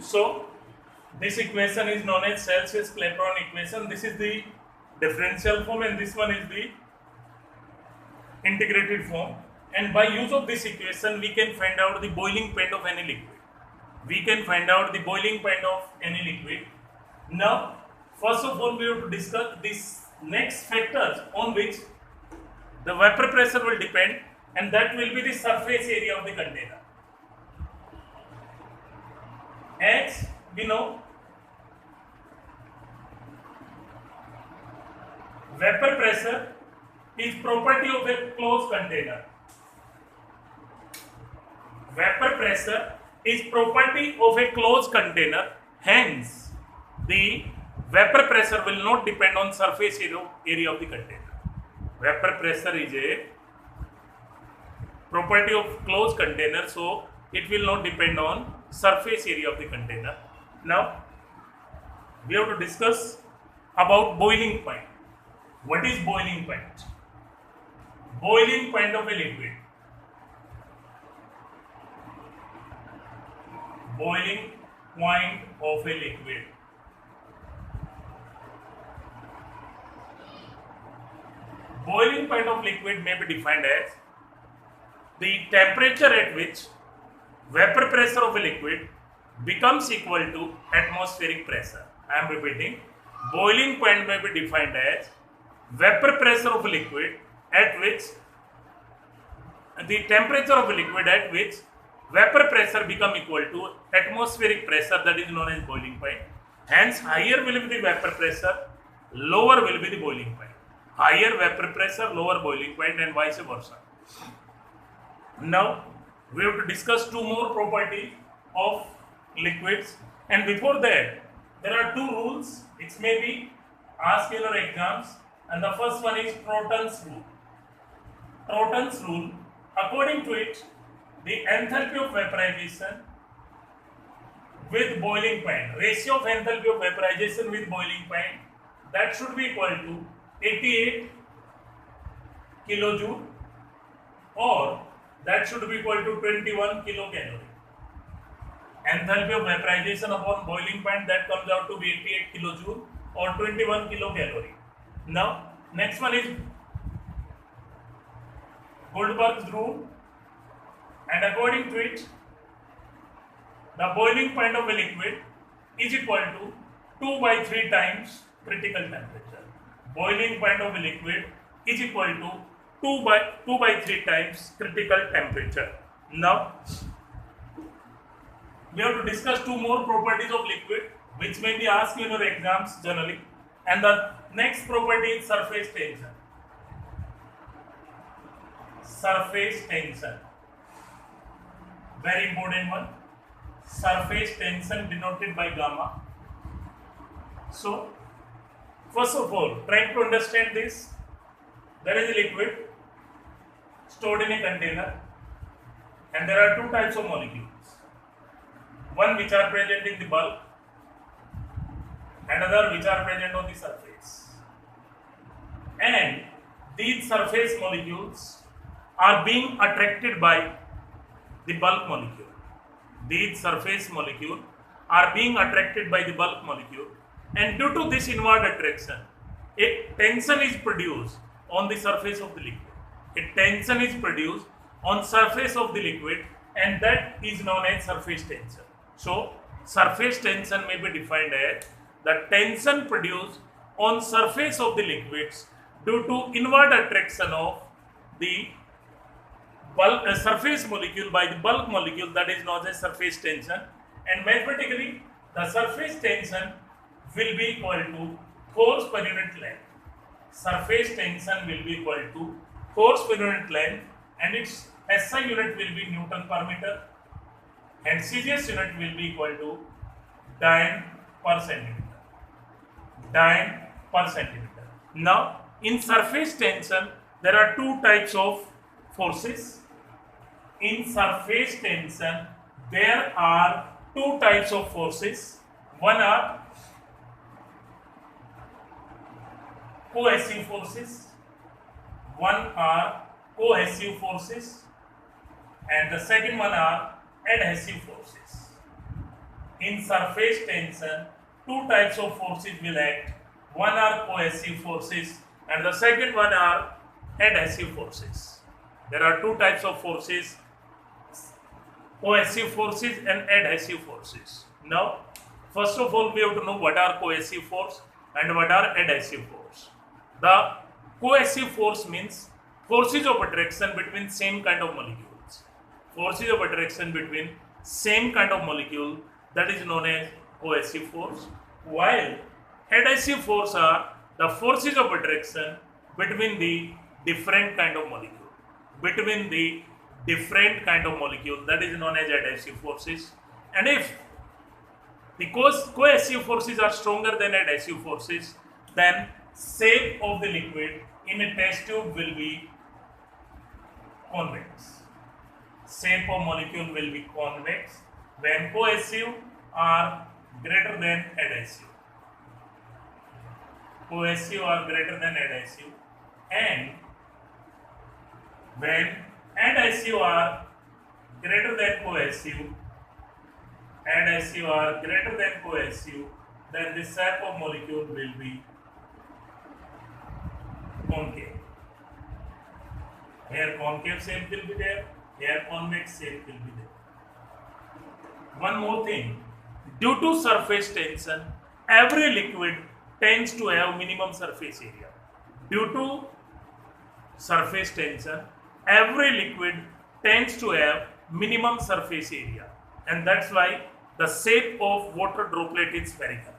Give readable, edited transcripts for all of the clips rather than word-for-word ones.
So this equation is known as Celsius-Clapeyron equation. This is the differential form and this one is the integrated form. And by use of this equation, we can find out the boiling point of any liquid. We can find out the boiling point of any liquid. Now, first of all, we have to discuss these next factors on which the vapor pressure will depend, and that will be the surface area of the container. As we know, vapor pressure is property of a closed container. Vapor pressure is property of a closed container. Hence, the vapor pressure will not depend on surface area of the container. Vapor pressure is a property of closed container, so it will not depend on surface area of the container. Now, we have to discuss about boiling point. What is boiling point? Boiling point of a liquid. Boiling point of a liquid. Boiling point of liquid may be defined as the temperature at which vapor pressure of a liquid becomes equal to atmospheric pressure. I am repeating. Boiling point may be defined as vapor pressure of a liquid at which the temperature of a liquid at which vapor pressure become equal to atmospheric pressure, that is known as boiling point. Hence, higher will be the vapor pressure, lower will be the boiling point. Higher vapor pressure, lower boiling point, and vice versa. Now, we have to discuss two more properties of liquids, and before that, there are two rules which may be asked in our exams, and the first one is Troughton's rule. Troughton's rule, according to it, the enthalpy of vaporization with boiling point, ratio of enthalpy of vaporization with boiling point, that should be equal to 88 kilojoule, or that should be equal to 21 kilocalorie. Enthalpy of vaporization upon boiling point, that comes out to be 88 kilojoule or 21 kilocalorie. Now, next one is Goldberg's rule, and according to it, the boiling point of a liquid is equal to 2 by 3 times critical temperature. Boiling point of a liquid is equal to 2 by 3 times critical temperature. Now, we have to discuss two more properties of liquid which may be asked in your exams generally, and the next property is surface tension. Surface tension, very important one. Surface tension denoted by gamma. So, first of all, trying to understand this, there is a liquid stored in a container, and there are two types of molecules. One which are present in the bulk, and other which are present on the surface. And these surface molecules are being attracted by the bulk molecule. These surface molecules are being attracted by the bulk molecule, and due to this inward attraction, a tension is produced on the surface of the liquid. A tension is produced on surface of the liquid, and that is known as surface tension. So, surface tension may be defined as the tension produced on surface of the liquids due to inward attraction of the bulk surface molecule by the bulk molecule, that is known as surface tension. And mathematically, the surface tension will be equal to force per unit length. Surface tension will be equal to force per unit length, and its SI unit will be Newton per meter, and CGS unit will be equal to Dyn per centimeter. Dyn per centimeter. Now, in surface tension, there are two types of forces. In surface tension, there are two types of forces. One are cohesive forces. And the second one are adhesive forces. in surface tension, two types of forces will act. One are cohesive forces and the second one are adhesive forces. There are two types of forces, cohesive forces and adhesive forces. Now, first of all, we have to know what are cohesive force and what are adhesive force. The cohesive force means forces of attraction between same kind of molecules. Forces of attraction between same kind of molecule, that is known as cohesive force, while adhesive force are the forces of attraction between the different kind of molecule. Between the different kind of molecule, that is known as adhesive forces. And if the cohesive forces are stronger than adhesive forces, then shape of the liquid in a test tube will be convex. Shape of molecule will be convex when cohesive are greater than adhesive. Cohesive are greater than adhesive, and when adhesive are greater than cohesive, adhesive are greater than cohesive, then the shape of molecule will be concave. Here concave shape will be there, here convex shape will be there. One more thing, due to surface tension, every liquid tends to have minimum surface area. Due to surface tension, every liquid tends to have minimum surface area, and that's why the shape of water droplet is spherical.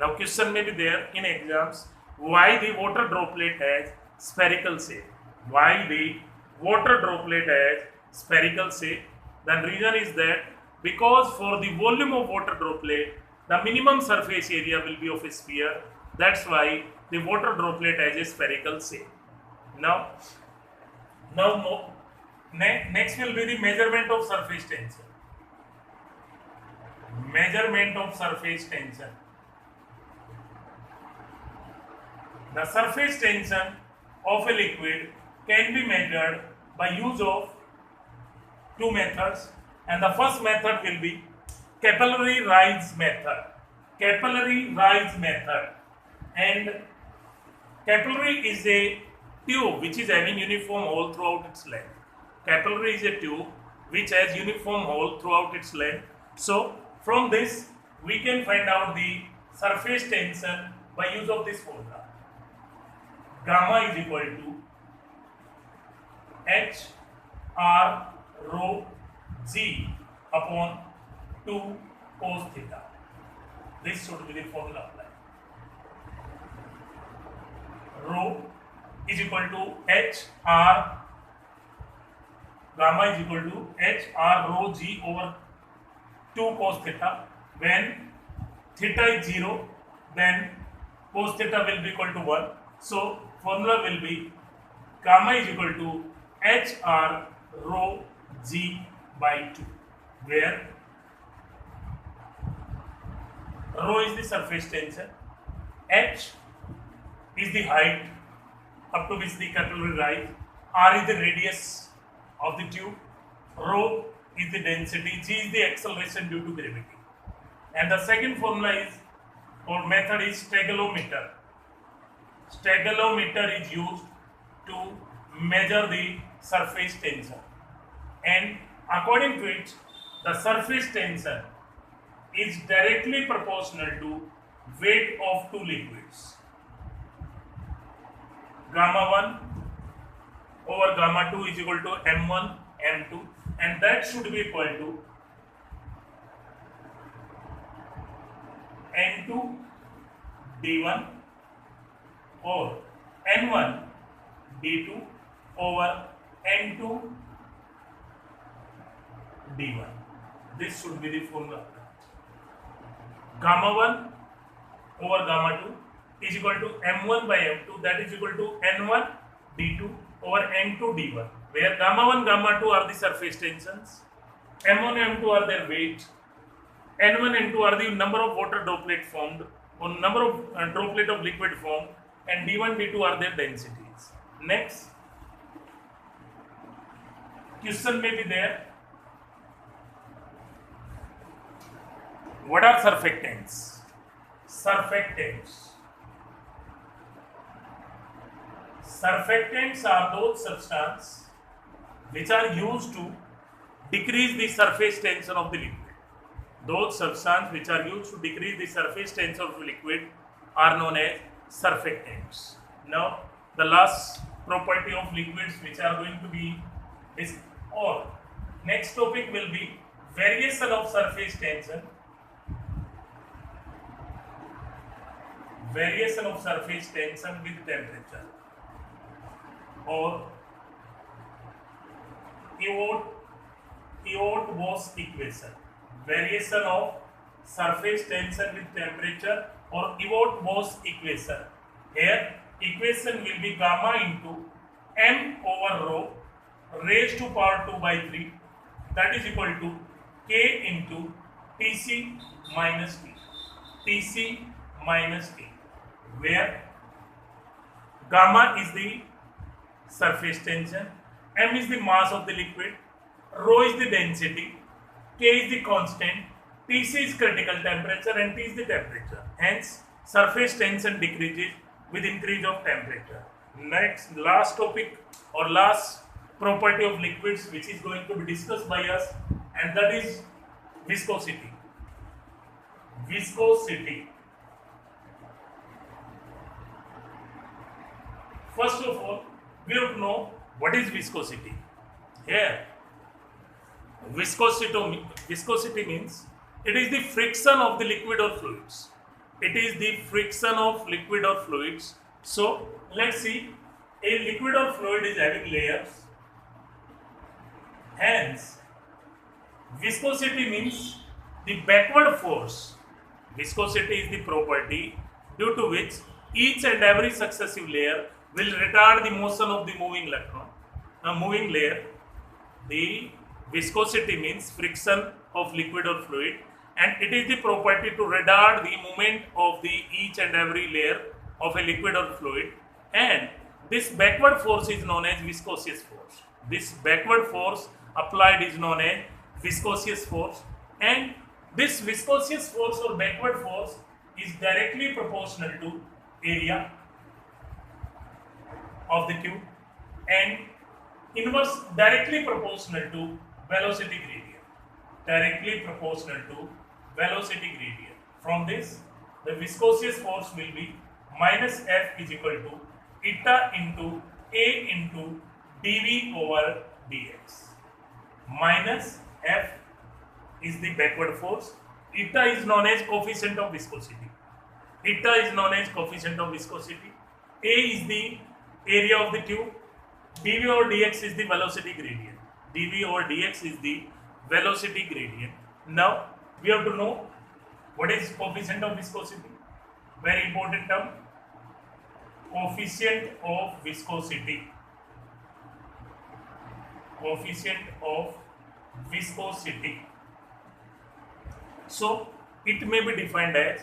Now question may be there in exams, why the water droplet has spherical shape? Why the water droplet has spherical shape? The reason is that because for the volume of water droplet, the minimum surface area will be of a sphere. That's why the water droplet has a spherical shape. Now next will be the measurement of surface tension. Measurement of surface tension. The surface tension of a liquid can be measured by use of two methods, and the first method will be capillary rise method. Capillary rise method. And capillary is a tube which is having uniform hole throughout its length. Capillary is a tube which has uniform hole throughout its length. So from this we can find out the surface tension by use of this formula. Gamma is equal to H R rho G upon 2 cos theta. This should be the formula applied. Rho is equal to H R, gamma is equal to H R rho G over 2 cos theta. When theta is 0, then cos theta will be equal to 1. So formula will be gamma is equal to H R rho G by 2, where rho is the surface tension, H is the height up to which the capillary rise, R is the radius of the tube, rho is the density, G is the acceleration due to gravity. And the second formula is, or method is stegelometer. Stegelometer is used to measure the surface tension, and according to it, the surface tension is directly proportional to weight of two liquids. Gamma 1 over gamma 2 is equal to M1, M2, and that should be equal to N2 D1 or N1 D2 over N2 D1. This should be the formula. Gamma 1 over gamma 2 is equal to M1 by M2, that is equal to N1 D2 over N2 D1, where gamma 1, gamma 2 are the surface tensions, M1 and M2 are their weight, N1 and N2 are the number of water droplet formed or number of droplet of liquid formed, and D1, D2 are their densities. Next, question may be there. What are surfactants? Surfactants are those substances which are used to decrease the surface tension of the liquid. Those substances which are used to decrease the surface tension of the liquid are known as surfactants. Now, the last property of liquids which are going to be is, or next topic will be variation of surface tension. Variation of surface tension with temperature, or Eote-Bose equation. Variation of surface tension with temperature, or Eote-Bose equation. Here equation will be gamma into m over rho raised to power 2 by 3, that is equal to k into Tc minus T. Tc minus T, where gamma is the surface tension, m is the mass of the liquid, rho is the density, k is the constant, Tc is critical temperature, and T is the temperature. Hence, surface tension decreases with increase of temperature. Next, last topic or last property of liquids which is going to be discussed by us, and that is viscosity. Viscosity. First of all, we have to know what is viscosity. Here, viscosity means it is the friction of the liquid or fluids. It is the friction of liquid or fluids. So, let's see, a liquid or fluid is having layers. Hence, viscosity means the backward force. Viscosity is the property due to which each and every successive layer will retard the motion of the moving electron, moving layer. The viscosity means friction of liquid or fluid, and it is the property to retard the movement of the each and every layer of a liquid or fluid, and this backward force is known as viscous force. This backward force applied is known as viscous force, and this viscous force or backward force is directly proportional to area of the tube and inverse directly proportional to velocity gradient. Directly proportional to velocity gradient. From this, the viscous force will be minus F is equal to eta into A into dV over dx. Minus F is the backward force. Eta is known as coefficient of viscosity. Eta is known as coefficient of viscosity. A is the area of the tube. dV over dx is the velocity gradient. dV over dx is the velocity gradient. Now, we have to know what is coefficient of viscosity. Very important term. Coefficient of viscosity. Coefficient of viscosity. So, it may be defined as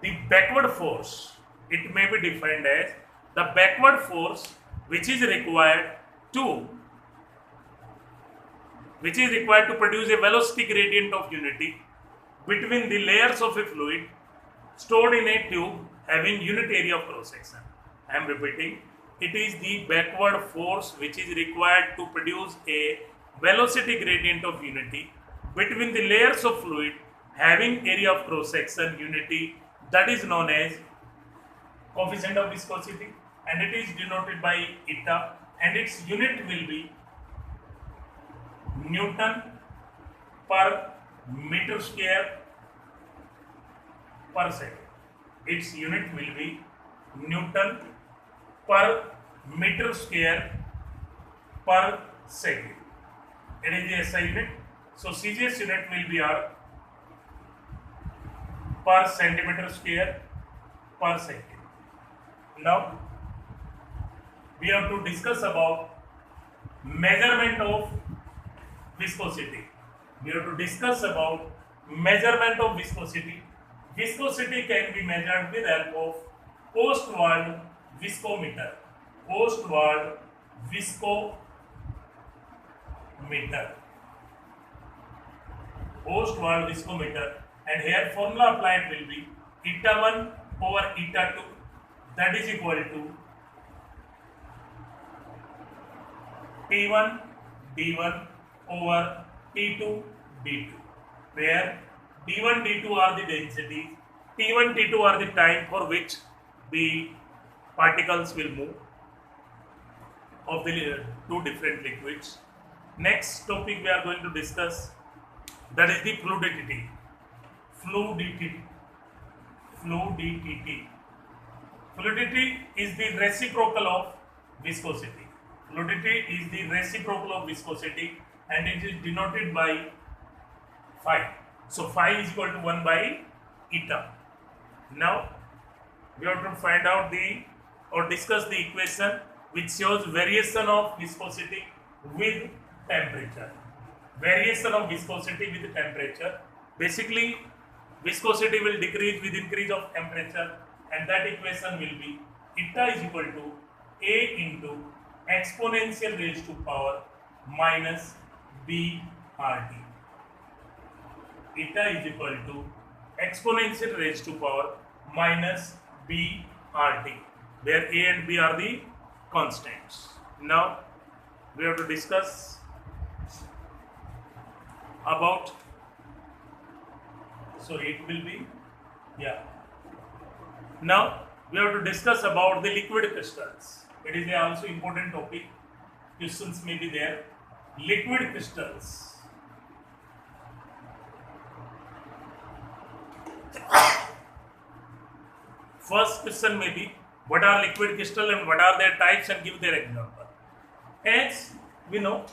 the backward force. It may be defined as the backward force which is required to produce a velocity gradient of unity between the layers of a fluid stored in a tube having unit area of cross section. I am repeating, it is the backward force which is required to produce a velocity gradient of unity between the layers of fluid having area of cross section unity, that is known as coefficient of viscosity, and it is denoted by eta, and its unit will be Newton per meter square per second. Its unit will be Newton per meter square per second. It is the SI unit. So CGS unit will be R per centimeter square per second. Now, we have to discuss about measurement of viscosity. We have to discuss about measurement of viscosity. Viscosity can be measured with help of post-word viscometer. Post-word viscometer. post wall viscometer, and here formula applied will be eta 1 over eta 2, that is equal to T1 D1 over T2 D2, where D1 D2 are the densities, T1 T2 are the time for which the particles will move of the two different liquids. Next topic we are going to discuss, that is the fluidity. Fluidity is the reciprocal of viscosity. Fluidity is the reciprocal of viscosity, and it is denoted by phi. So phi is equal to 1 by eta. Now we have to find out discuss the equation which shows variation of viscosity with temperature. Variation of viscosity with temperature. Basically, viscosity will decrease with increase of temperature, and that equation will be eta is equal to A into exponential raised to power minus B RT. Eta is equal to exponential raised to power minus B RT, where A and B are the constants. Now we have to discuss about, now we have to discuss about the liquid crystals. It is also important topic, questions may be there. Liquid crystals. First question may be, what are liquid crystal and what are their types, and give their example. As we know,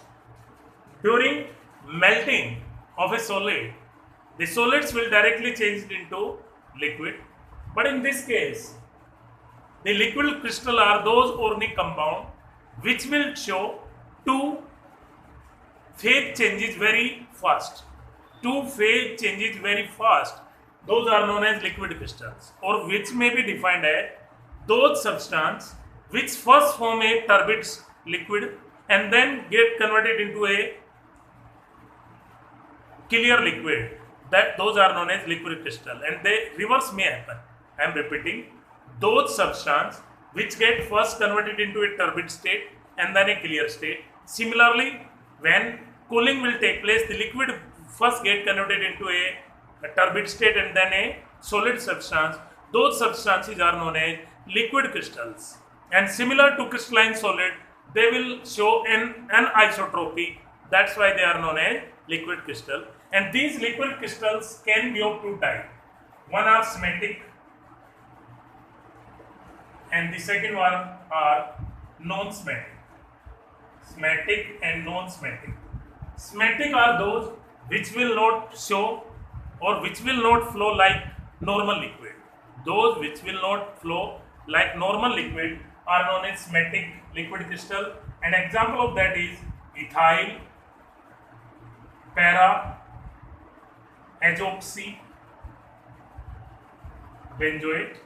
during melting of a solid, the solids will directly change into liquid, but in this case, the liquid crystal are those organic compound which will show two phase changes very fast. Those are known as liquid crystals, or which may be defined as those substances which first form a turbid liquid and then get converted into a clear liquid. Those are known as liquid crystal, and the reverse may happen. I am repeating, those substances which get first converted into a turbid state and then a clear state. Similarly, when cooling will take place, the liquid first get converted into a turbid state and then a solid substance. Those substances are known as liquid crystals, and similar to crystalline solid, they will show an anisotropy. That's why they are known as liquid crystal. And these liquid crystals can be of two types. One are symmetric, and the second one are non-symmetric. Symmetric and non-symmetric. Symmetric are those which will not show or which will not flow like normal liquid. Those which will not flow like normal liquid are known as symmetric liquid crystal. An example of that is ethyl para azoxy benzoate,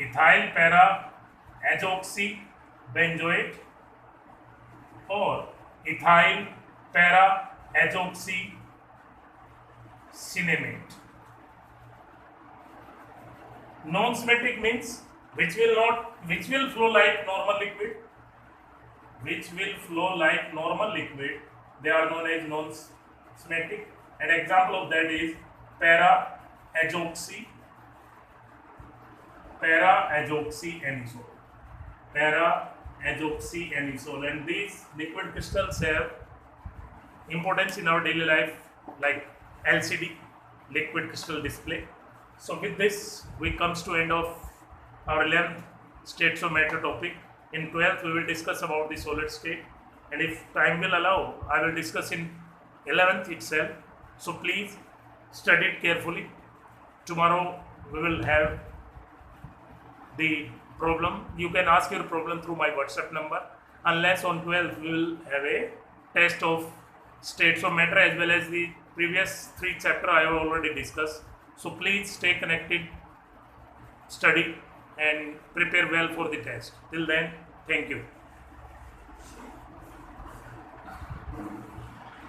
ethyl para azoxy benzoate, or ethyl para azoxy cinnamate. Non-symmetric means which will flow like normal liquid. They are known as non-symmetric. An example of that is para azoxy anisole. And these liquid crystals have importance in our daily life, like LCD, liquid crystal display. So with this, we comes to end of our 11th states of matter topic. In 12th, we will discuss about the solid state, and if time will allow, I will discuss in 11th itself. So please study it carefully. Tomorrow we will have the problem. You can ask your problem through my WhatsApp number, unless on 12th we will have a test of states of matter as well as the previous 3 chapters I have already discussed. So please stay connected, study and prepare well for the test. Till then, thank you.